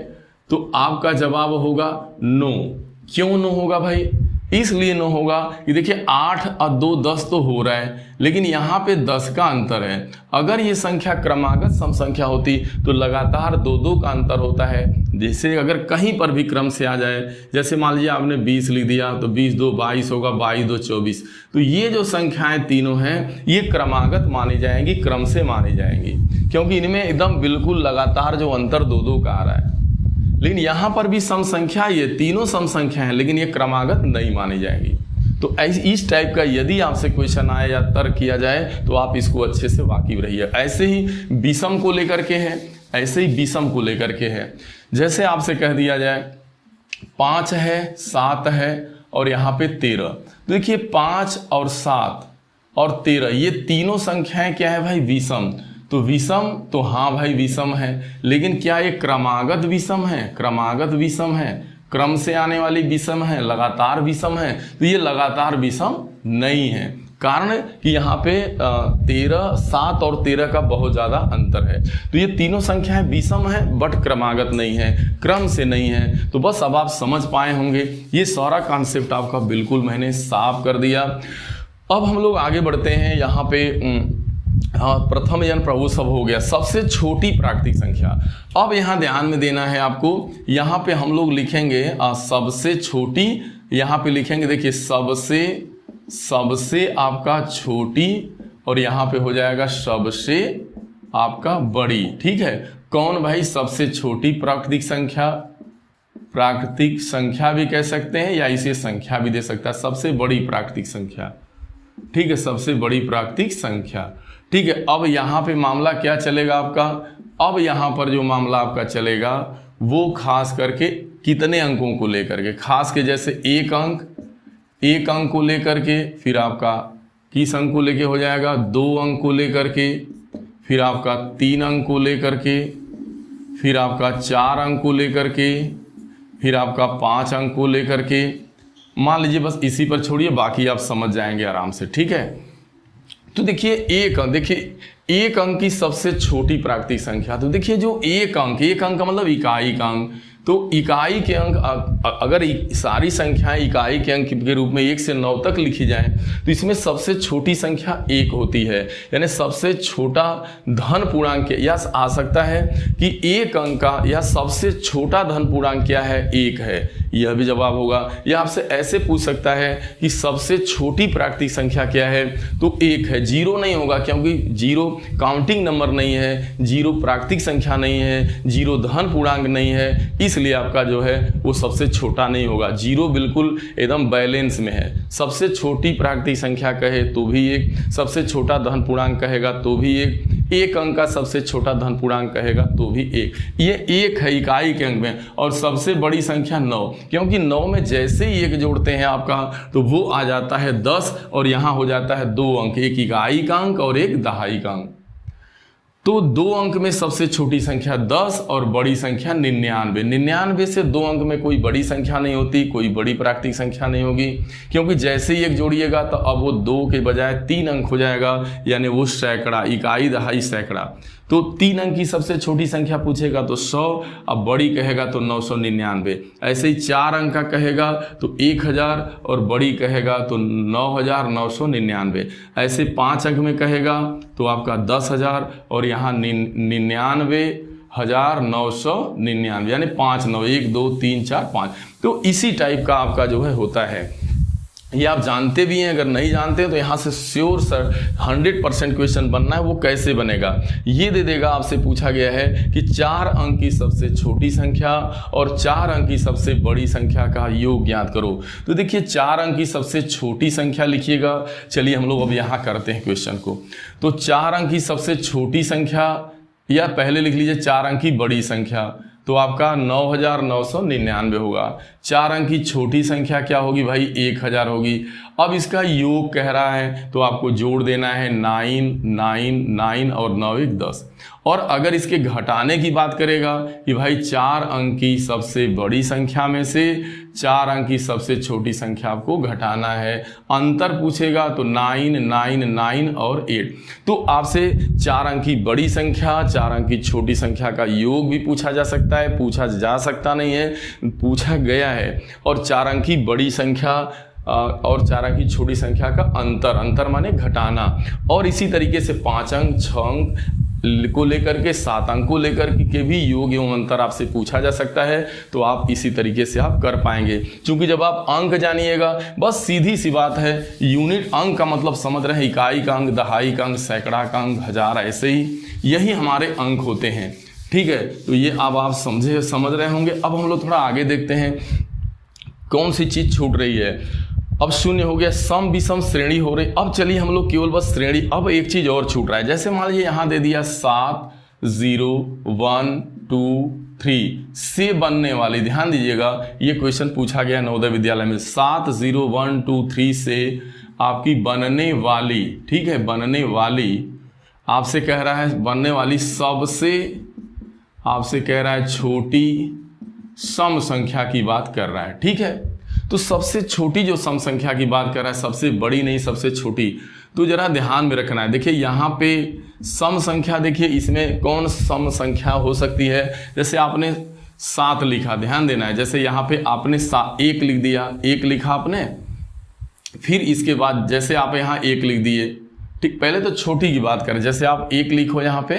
Speaker 1: तो आपका जवाब होगा नो। क्यों नो होगा भाई, इसलिए न होगा कि देखिए 8 और 2 10 तो हो रहा है, लेकिन यहाँ पे 10 का अंतर है। अगर ये संख्या क्रमागत सम संख्या होती तो लगातार 2-2 का अंतर होता है। जैसे अगर कहीं पर भी क्रम से आ जाए, जैसे मान लीजिए आपने 20 लिख दिया तो 20 2 22 होगा, 22 2 24। तो ये जो संख्याएं तीनों हैं ये क्रमागत मानी जाएंगी, क्रम से मानी जाएंगी, क्योंकि इनमें एकदम बिल्कुल लगातार जो अंतर 2-2 का आ रहा है। लेकिन यहाँ पर भी सम संख्या, ये तीनों सम संख्या हैं, लेकिन ये क्रमागत नहीं मानी जाएंगी। तो इस टाइप का यदि आपसे क्वेश्चन आए या तर्क किया जाए तो आप इसको अच्छे से वाकिफ रहिए। ऐसे ही विषम को लेकर के है, ऐसे ही विषम को लेकर के है। जैसे आपसे कह दिया जाए 5 है, 7 है और यहाँ पे 13। तो देखिए 5 और 7 और 13 ये तीनों संख्याएं क्या है भाई? विषम। तो विषम, तो हाँ भाई विषम है, लेकिन क्या ये क्रमागत विषम है? क्रमागत विषम है, क्रम से आने वाली विषम है, लगातार विषम है। तो ये लगातार विषम नहीं है, कारण कि यहाँ पे 7 और 13 का बहुत ज़्यादा अंतर है। तो ये तीनों संख्याएं विषम है बट क्रमागत नहीं है, क्रम से नहीं है। तो बस अब आप समझ पाए होंगे, ये सारा कॉन्सेप्ट आपका बिल्कुल मैंने साफ कर दिया। अब हम लोग आगे बढ़ते हैं। यहाँ पे प्रथम जन प्रभु सब हो गया, सबसे छोटी प्राकृतिक संख्या। अब यहाँ ध्यान में देना है आपको, यहाँ पे हम लोग लिखेंगे सबसे छोटी, यहाँ पे लिखेंगे देखिए सबसे आपका छोटी, और यहाँ पे हो जाएगा सबसे आपका बड़ी। ठीक है, कौन भाई? सबसे छोटी प्राकृतिक संख्या, प्राकृतिक संख्या भी कह सकते हैं या इसे संख्या भी दे सकता है, सबसे बड़ी प्राकृतिक संख्या। ठीक है, सबसे बड़ी प्राकृतिक संख्या। ठीक है, अब यहाँ पे मामला क्या चलेगा आपका? अब यहाँ पर जो मामला आपका चलेगा वो खास करके कितने अंकों को लेकर के, खास के जैसे एक अंक को लेकर के, फिर आपका किस अंक को लेके हो जाएगा? 2 अंक को लेकर के, फिर आपका 3 अंक को लेकर के, फिर आपका 4 अंक को लेकर के, फिर आपका 5 अंक को लेकर के। मान लीजिए बस इसी पर छोड़िए, बाकी आप समझ जाएंगे आराम से। ठीक है, तो देखिए एक अंक की सबसे छोटी प्राकृतिक संख्या। तो देखिए जो एक अंक का मतलब इकाई का अंक। तो इकाई के अंक, अगर सारी संख्याएं इकाई के अंक के रूप में 1 से 9 तक लिखी जाएं तो इसमें सबसे छोटी संख्या 1 होती है, यानी सबसे छोटा धन पूर्णांक या आ सकता है कि एक अंक का या सबसे छोटा धन पूर्णांक क्या है? 1 है, यह भी जवाब होगा। या आपसे ऐसे पूछ सकता है कि सबसे छोटी प्राकृतिक संख्या क्या है? तो 1 है, 0 नहीं होगा, क्योंकि 0 काउंटिंग नंबर नहीं है, 0 प्राकृतिक संख्या नहीं है, 0 धन पूर्णांक नहीं है, इसलिए आपका जो है वो सबसे छोटा नहीं होगा। 0 बिल्कुल एकदम बैलेंस में है। सबसे छोटी प्राकृतिक संख्या कहे तो भी 1, सबसे छोटा धन पूर्णांक कहेगा तो भी 1, एक अंक का सबसे छोटा धन पूर्णांक कहेगा तो भी 1। ये 1 है इकाई के अंक में। और सबसे बड़ी संख्या 9, क्योंकि 9 में जैसे ही 1 जोड़ते हैं आपका तो वो आ जाता है 10, और यहाँ हो जाता है 2 अंक, एक इकाई का अंक और एक दहाई का अंक। तो 2 अंक में सबसे छोटी संख्या 10 और बड़ी संख्या 99। 99 से 2 अंक में कोई बड़ी संख्या नहीं होती, कोई बड़ी प्राकृतिक संख्या नहीं होगी, क्योंकि जैसे ही 1 जोड़िएगा तो अब वो 2 के बजाय 3 अंक हो जाएगा, यानी वो सैकड़ा, इकाई दहाई सैकड़ा। तो 3 अंक की सबसे छोटी संख्या पूछेगा तो 100, अब बड़ी कहेगा तो 999। ऐसे ही 4 अंक का कहेगा तो 1000 और बड़ी कहेगा तो 9999। ऐसे 5 अंक में कहेगा तो आपका 10,000 और यहाँ 99,999, यानी 5 9, 1 2 3 4 5। तो इसी टाइप का आपका जो है होता है। ये आप जानते भी हैं, अगर नहीं जानते हैं तो यहाँ से श्योर सर 100% क्वेश्चन बनना है। वो कैसे बनेगा ये दे देगा। आपसे पूछा गया है कि 4 अंक की सबसे छोटी संख्या और 4 अंक की सबसे बड़ी संख्या का योग ज्ञात करो। तो देखिए 4 अंक की सबसे छोटी संख्या लिखिएगा। चलिए हम लोग अब यहाँ करते हैं क्वेश्चन को। तो 4 अंक की सबसे छोटी संख्या, या पहले लिख लीजिए 4 अंक की बड़ी संख्या, तो आपका 9999 होगा। 4 अंक की छोटी संख्या क्या होगी भाई? 1000 होगी। अब इसका योग कह रहा है तो आपको जोड़ देना है 9 9 9 और 9 1 10। और अगर इसके घटाने की बात करेगा कि भाई 4 अंक की सबसे बड़ी संख्या में से 4 अंक की सबसे छोटी संख्या आपको घटाना है। अंतर पूछेगा तो 9 9 9 और 8। तो आपसे 4 अंक की बड़ी संख्या, 4 अंक की छोटी संख्या का योग भी पूछा जा सकता है, पूछा जा सकता नहीं है, पूछा गया है। और 4 अंक की बड़ी संख्या और 4 अंक की छोटी संख्या का अंतर माने घटाना। और इसी तरीके से 5 अंक, 6 अंक को लेकर के 7 अंक को लेकर के भी योग एवं अंतर आपसे पूछा जा सकता है, तो आप इसी तरीके से आप कर पाएंगे। क्योंकि जब आप अंक जानिएगा, बस सीधी सी बात है, यूनिट अंक का मतलब समझ रहे हैं, इकाई का अंक, दहाई का अंक, सैकड़ा का अंक, हजार, ऐसे ही यही हमारे अंक होते हैं। ठीक है, तो ये अब आप समझ रहे होंगे। अब हम लोग थोड़ा आगे देखते हैं कौन सी चीज छूट रही है। अब 0 हो गया, सम विषम श्रेणी हो रही। अब चलिए हम लोग केवल बस श्रेणी। अब एक चीज और छूट रहा है, जैसे मान लीजिए यहां दे दिया 7, 0, 1, 2, 3 से बनने वाली, ध्यान दीजिएगा ये क्वेश्चन पूछा गया नवोदय विद्यालय में, 7, 0, 1, 2, 3 से आपकी बनने वाली, ठीक है, बनने वाली आपसे कह रहा है, बनने वाली सबसे, आपसे कह रहा है छोटी सम संख्या की बात कर रहा है। ठीक है, तो सबसे छोटी जो सम संख्या की बात कर रहा है, सबसे बड़ी नहीं, सबसे छोटी, तो जरा ध्यान में रखना है। देखिए यहाँ पे सम संख्या, देखिए इसमें कौन सम संख्या हो सकती है। जैसे आपने 7 लिखा, ध्यान देना है, जैसे यहाँ पे आपने 1 लिख दिया, 1 लिखा आपने, फिर इसके बाद जैसे आप यहाँ 1 लिख दिए, ठीक, पहले तो छोटी की बात करें, जैसे आप 1 लिखो यहाँ पे,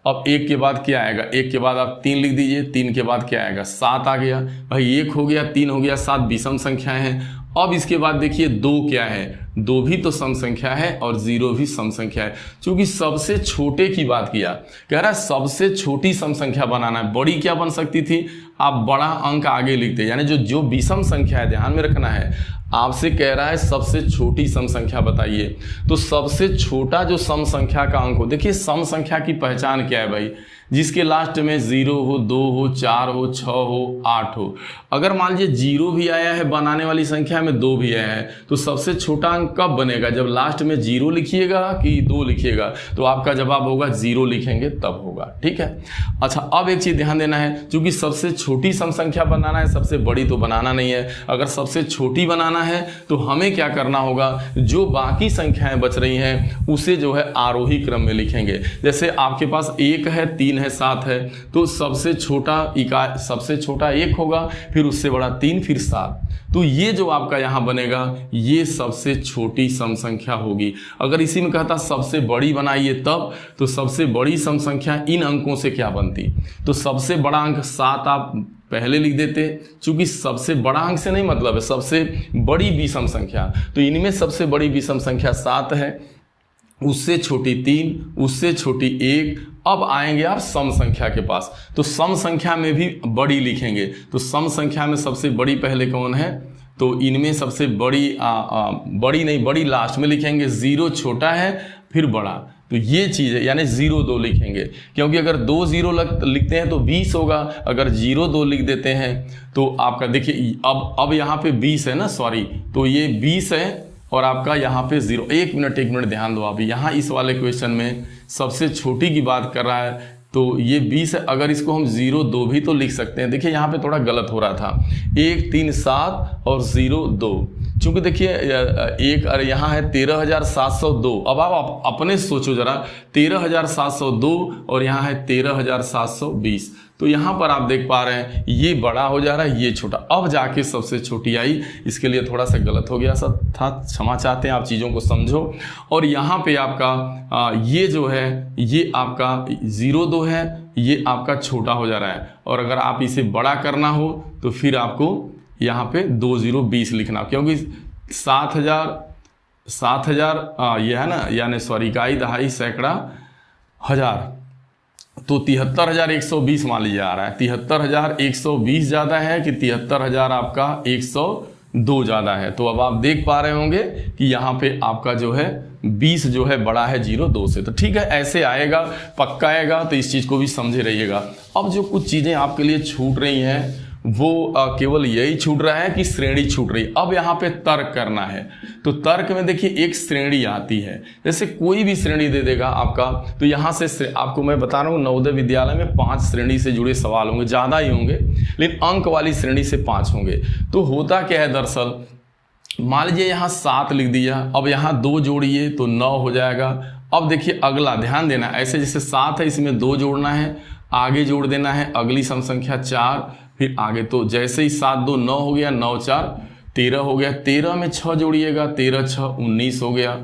Speaker 1: अब 1 के बाद क्या आएगा, 1 के बाद आप 3 लिख दीजिए, 3 के बाद क्या आएगा, 7 आ गया। भाई 1 हो गया, 3 हो गया, 7 विषम संख्याएं हैं। अब इसके बाद देखिए 2 क्या है, 2 भी तो सम संख्या है और 0 भी सम संख्या है। क्योंकि सबसे छोटे की बात किया, कह रहा है सबसे छोटी सम संख्या बनाना है। बड़ी क्या बन सकती थी, आप बड़ा अंक आगे लिखते, यानी जो विषम संख्या है, ध्यान में रखना है, आपसे कह रहा है सबसे छोटी सम संख्या बताइए। तो सबसे छोटा जो सम संख्या का अंक हो, देखिए सम संख्या की पहचान क्या है भाई, जिसके लास्ट में 0 हो, 2 हो, 4 हो, 6 हो, 8 हो। अगर मान लीजिए 0 भी आया है बनाने वाली संख्या में, 2 भी आया है, तो सबसे छोटा अंक कब बनेगा, जब लास्ट में 0 लिखिएगा कि 2 लिखिएगा, तो आपका जवाब होगा 0 लिखेंगे तब होगा। ठीक है, अच्छा अब एक चीज ध्यान देना है, क्योंकि सबसे छोटी सम संख्या बनाना है, सबसे बड़ी तो बनाना नहीं है। अगर सबसे छोटी बनाना है तो हमें क्या करना होगा, जो बाकी संख्याएं बच रही हैं उसे जो है आरोही क्रम में लिखेंगे। जैसे आपके पास 1 है, 3 है, 7 है, तो सबसे छोटा इकाई, सबसे छोटा 1 होगा, फिर उससे बड़ा 3, फिर 7। तो ये जो आपका यहां बनेगा, ये सबसे छोटी सम संख्या होगी। अगर इसी में कहता सबसे बड़ी बनाइए तब, तो सबसे बड़ी सम संख्या इन अंकों से क्या बनती, तो सबसे बड़ा अंक 7 आप पहले लिख देते, क्योंकि सबसे बड़ा अंक से नहीं मतलब है, सबसे बड़ी विषम संख्या, तो इनमें सबसे बड़ी विषम संख्या 7 है, उससे छोटी 3, उससे छोटी 1। अब आएंगे आप सम संख्या के पास, तो सम संख्या में भी बड़ी लिखेंगे। तो सम संख्या में सबसे बड़ी पहले कौन है, तो इनमें सबसे बड़ी बड़ी नहीं, बड़ी लास्ट में लिखेंगे, 0 छोटा है फिर बड़ा, तो ये चीज़ है, यानी 0, 2 लिखेंगे। क्योंकि अगर 2 0 लिखते हैं तो 20 होगा, अगर 0, 2 लिख देते हैं तो आपका देखिए अब यहाँ पे 20 है ना, सॉरी, तो ये 20 है और आपका यहाँ पे 0। एक मिनट ध्यान दो आप, यहाँ इस वाले क्वेश्चन में सबसे छोटी की बात कर रहा है, तो ये 20 है। अगर इसको हम 0, 2 भी तो लिख सकते हैं। देखिए यहाँ पे थोड़ा गलत हो रहा था, 1, 3, 7 और 0, 2, चूंकि देखिए एक, अरे यहाँ है 13,702। अब आप अपने सोचो जरा, 13,702 और यहाँ है 13,720, तो यहाँ पर आप देख पा रहे हैं ये बड़ा हो जा रहा है, ये छोटा। अब जाके सबसे छोटी आई, इसके लिए थोड़ा सा गलत हो गया सब था, क्षमा चाहते हैं, आप चीज़ों को समझो। और यहाँ पे आपका ये जो है, ये आपका 0, 2 है, ये आपका छोटा हो जा रहा है। और अगर आप इसे बड़ा करना हो तो फिर आपको यहाँ पे 2020 लिखना, क्योंकि 7,000 ये है ना, यानी सॉरी इकाई, दहाई, सैकड़ा, हजार, तो 73,120 मान लीजिए आ रहा है। 73,120 ज़्यादा है कि 73,000 आपका 102 ज़्यादा है। तो अब आप देख पा रहे होंगे कि यहाँ पे आपका जो है 20 जो है बड़ा है 0, 2 से। तो ठीक है, ऐसे आएगा, पक्का आएगा, तो इस चीज़ को भी समझे रहिएगा। अब जो कुछ चीज़ें आपके लिए छूट रही हैं वो केवल यही छूट रहा है कि श्रेणी छूट रही। अब यहाँ पे तर्क करना है, तो तर्क में देखिए एक श्रेणी आती है, जैसे कोई भी श्रेणी दे देगा आपका, तो यहाँ से आपको मैं बता रहा हूँ नवोदय विद्यालय में 5 श्रेणी से जुड़े सवाल होंगे, ज़्यादा ही होंगे, लेकिन अंक वाली श्रेणी से 5 होंगे। तो होता क्या है दरअसल, मान लीजिए यहाँ 7 लिख दिया, अब यहाँ 2 जोड़िए तो 9 हो जाएगा। अब देखिए अगला ध्यान देना, ऐसे जैसे 7 है, इसमें 2 जोड़ना है, आगे जोड़ देना है अगली सम संख्या 4, फिर आगे, तो जैसे ही 7, 2, 9 हो गया, 9, 4, 13 हो गया, 13 में 6 जोड़िएगा, 13 6 19 हो गया,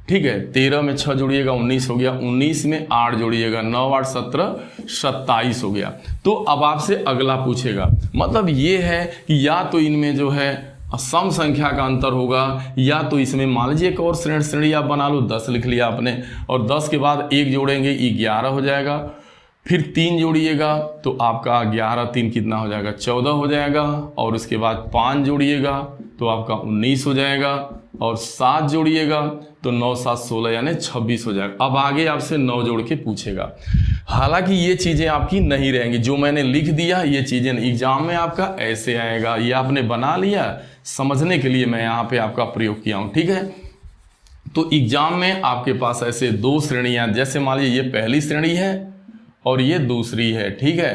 Speaker 1: ठीक है। 13 में 6 जोड़िएगा 19 हो गया, 19 में 8 जोड़िएगा, 9 8 17 27 हो गया। तो अब आपसे अगला पूछेगा, मतलब ये है कि या तो इनमें जो है सम संख्या का अंतर होगा, या तो इसमें मान लीजिए एक और श्रेणी आप बना लो, 10 लिख लिया आपने, और 10 के बाद 1 जोड़ेंगे 11 हो जाएगा, फिर 3 जोड़िएगा तो आपका 11 3 कितना हो जाएगा, 14 हो जाएगा, और उसके बाद 5 जोड़िएगा तो आपका 19 हो जाएगा, और 7 जोड़िएगा तो 9 7 16 यानी 26 हो जाएगा। अब आगे आपसे 9 जोड़ के पूछेगा। हालांकि ये चीज़ें आपकी नहीं रहेंगी, जो मैंने लिख दिया ये चीज़ें एग्जाम में आपका ऐसे आएगा, ये आपने बना लिया, समझने के लिए मैं यहाँ पे आपका प्रयोग किया हूँ, ठीक है। तो एग्जाम में आपके पास ऐसे 2 श्रेणियाँ, जैसे मान लीजिए ये पहली श्रेणी है और ये दूसरी है, ठीक है,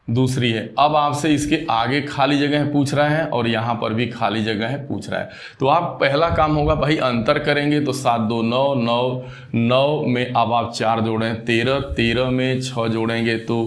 Speaker 1: दूसरी है। अब आपसे इसके आगे खाली जगह पूछ रहा है और यहाँ पर भी खाली जगह है पूछ रहा है। तो आप पहला काम होगा भाई अंतर करेंगे, तो 7 2 9 9 9 में अब आप 4 जोड़ें 13, 13 में 6 जोड़ेंगे तो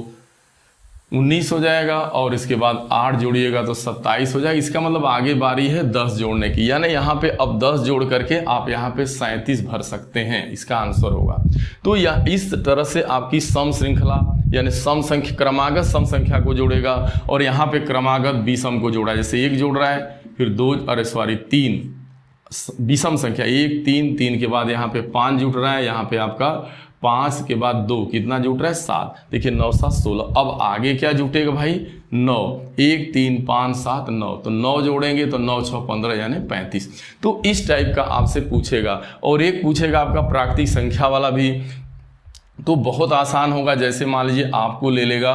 Speaker 1: 19 हो जाएगा, और इसके बाद 8 जोड़िएगा तो 27 हो जाएगा। इसका मतलब आगे बारी है 10 जोड़ने की, यानी यहाँ पे अब 10 जोड़ करके आप यहाँ पे 37 भर सकते हैं, इसका आंसर होगा। तो यह इस तरह से आपकी सम श्रृंखला यानी सम संख्या क्रमागत सम संख्या को जोड़ेगा, और यहाँ पे क्रमागत विषम को जोड़ा, जैसे 1 जोड़ रहा है, फिर 3 विषम संख्या 1 3 3 के बाद यहाँ पे 5 जुट रहा है, यहाँ पे आपका 5 के बाद 2 कितना जुट रहा है 7, देखिए 9 7 16। अब आगे क्या जुटेगा भाई 9, 1 3 5 7 9, तो 9 जोड़ेंगे तो 9 6 15 यानी 35। तो इस टाइप का आपसे पूछेगा। और एक पूछेगा आपका प्राकृतिक संख्या वाला भी, तो बहुत आसान होगा। जैसे मान लीजिए आपको ले लेगा,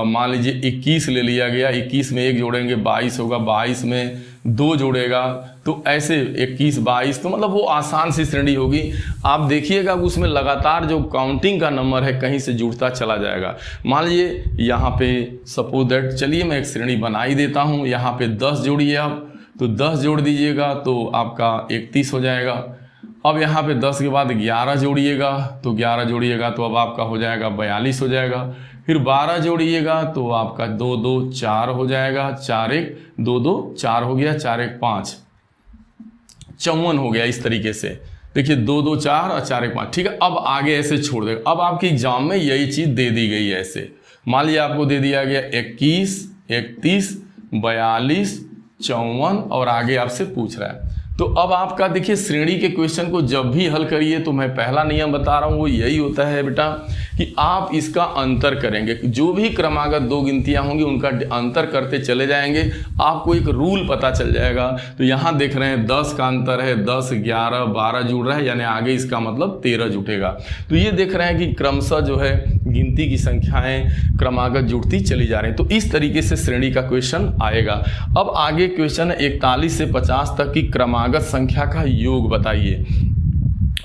Speaker 1: मान लीजिए 21 ले लिया गया, 21 में 1 जोड़ेंगे 22 होगा, 22 में 2 जोड़ेगा तो ऐसे 21 22, तो मतलब वो आसान सी श्रेणी होगी। आप देखिएगा उसमें लगातार जो काउंटिंग का नंबर है कहीं से जुड़ता चला जाएगा। मान लीजिए यहाँ पे सपोज दैट, चलिए मैं एक श्रेणी बना ही देता हूँ, यहाँ पे 10 जोड़िए आप, तो 10 जोड़ दीजिएगा तो आपका 31 हो जाएगा। अब यहाँ पे 10 के बाद 11 जोड़िएगा, तो 11 जोड़िएगा तो अब आपका हो जाएगा 42 हो जाएगा। फिर 12 जोड़िएगा तो आपका 2 2 4 हो जाएगा, 4 1 2 2 4 हो गया, 4 1 5 54 हो गया। इस तरीके से देखिए 2 2 4 और 4 1 5, ठीक है। अब आगे ऐसे छोड़ देगा। अब आपके एग्जाम में यही चीज़ दे दी गई है ऐसे, मान लीजिए आपको दे दिया गया 21 31 42 54 और आगे आपसे पूछ रहा है। तो अब आपका देखिए श्रेणी के क्वेश्चन को जब भी हल करिए तो मैं पहला नियम बता रहा हूँ वो यही होता है बेटा कि आप इसका अंतर करेंगे। जो भी क्रमागत 2 गिनतियाँ होंगी उनका अंतर करते चले जाएंगे, आपको एक रूल पता चल जाएगा। तो यहाँ देख रहे हैं 10 का अंतर है, 10 11 12 जुड़ रहा है, यानी आगे इसका मतलब 13 जुटेगा। तो ये देख रहे हैं कि क्रमशः जो है गिनती की संख्याएं क्रमागत जुड़ती चली जा रही हैं। तो इस तरीके से श्रेणी का क्वेश्चन आएगा। अब आगे क्वेश्चन 41 से 50 तक की क्रमागत संख्या का योग बताइए।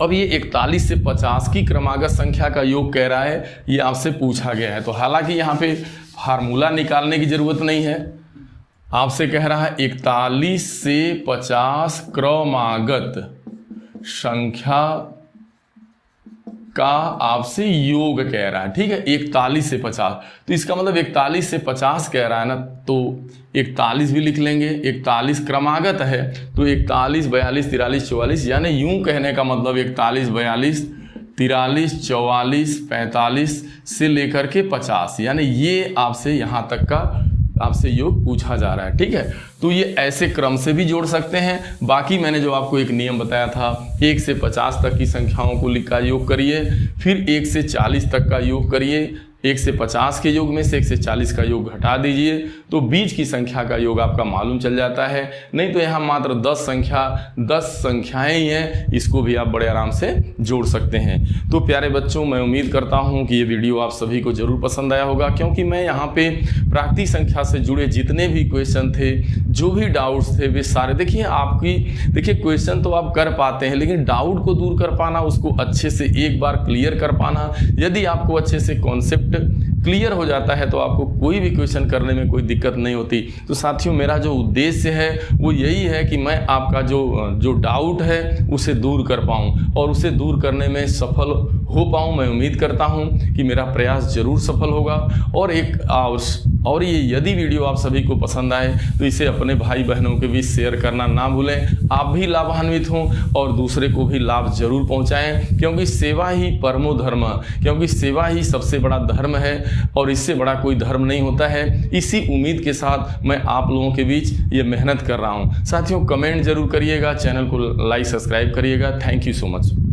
Speaker 1: अब ये 41 से 50 की क्रमागत संख्या का योग कह रहा है, ये आपसे पूछा गया है। तो हालांकि यहाँ पे फार्मूला निकालने की जरूरत नहीं है, आपसे कह रहा है 41 से 50 क्रमागत संख्या का आपसे योग कह रहा है, ठीक है। 41 से 50, तो इसका मतलब 41 से 50 कह रहा है ना, तो 41 भी लिख लेंगे। 41 क्रमागत है तो 41 42 43 44, यानी यूं कहने का मतलब 41 42 43 44 45 से लेकर के 50, यानी ये आपसे यहाँ तक का आपसे योग पूछा जा रहा है, ठीक है। तो ये ऐसे क्रम से भी जोड़ सकते हैं। बाकी मैंने जो आपको एक नियम बताया था, 1 से 50 तक की संख्याओं को का योग करिए, फिर 1 से 40 तक का योग करिए, 1 से 50 के योग में से 1 से 40 का योग घटा दीजिए, तो बीच की संख्या का योग आपका मालूम चल जाता है। नहीं तो यहाँ मात्र 10 संख्याएं ही हैं, इसको भी आप बड़े आराम से जोड़ सकते हैं। तो प्यारे बच्चों, मैं उम्मीद करता हूँ कि ये वीडियो आप सभी को जरूर पसंद आया होगा, क्योंकि मैं यहाँ पे प्राकृतिक संख्या से जुड़े जितने भी क्वेश्चन थे, जो भी डाउट्स थे, वे सारे देखिए क्वेश्चन तो आप कर पाते हैं, लेकिन डाउट को दूर कर पाना, उसको अच्छे से एक बार क्लियर कर पाना, यदि आपको अच्छे से कॉन्सेप्ट क्लियर हो जाता है तो आपको कोई भी क्वेश्चन करने में कोई दिक्कत नहीं होती। तो साथियों, मेरा जो उद्देश्य है वो यही है कि मैं आपका जो डाउट है उसे दूर कर पाऊँ और उसे दूर करने में सफल हो पाऊँ। मैं उम्मीद करता हूँ कि मेरा प्रयास जरूर सफल होगा। और एक और ये यदि वीडियो आप सभी को पसंद आए तो इसे अपने भाई बहनों के बीच शेयर करना ना भूलें। आप भी लाभान्वित हों और दूसरे को भी लाभ जरूर पहुंचाएं, क्योंकि सेवा ही परमो धर्म, क्योंकि सेवा ही सबसे बड़ा धर्म है और इससे बड़ा कोई धर्म नहीं होता है। इसी उम्मीद के साथ मैं आप लोगों के बीच ये मेहनत कर रहा हूँ। साथियों, कमेंट जरूर करिएगा, चैनल को लाइक सब्सक्राइब करिएगा। Thank you so much.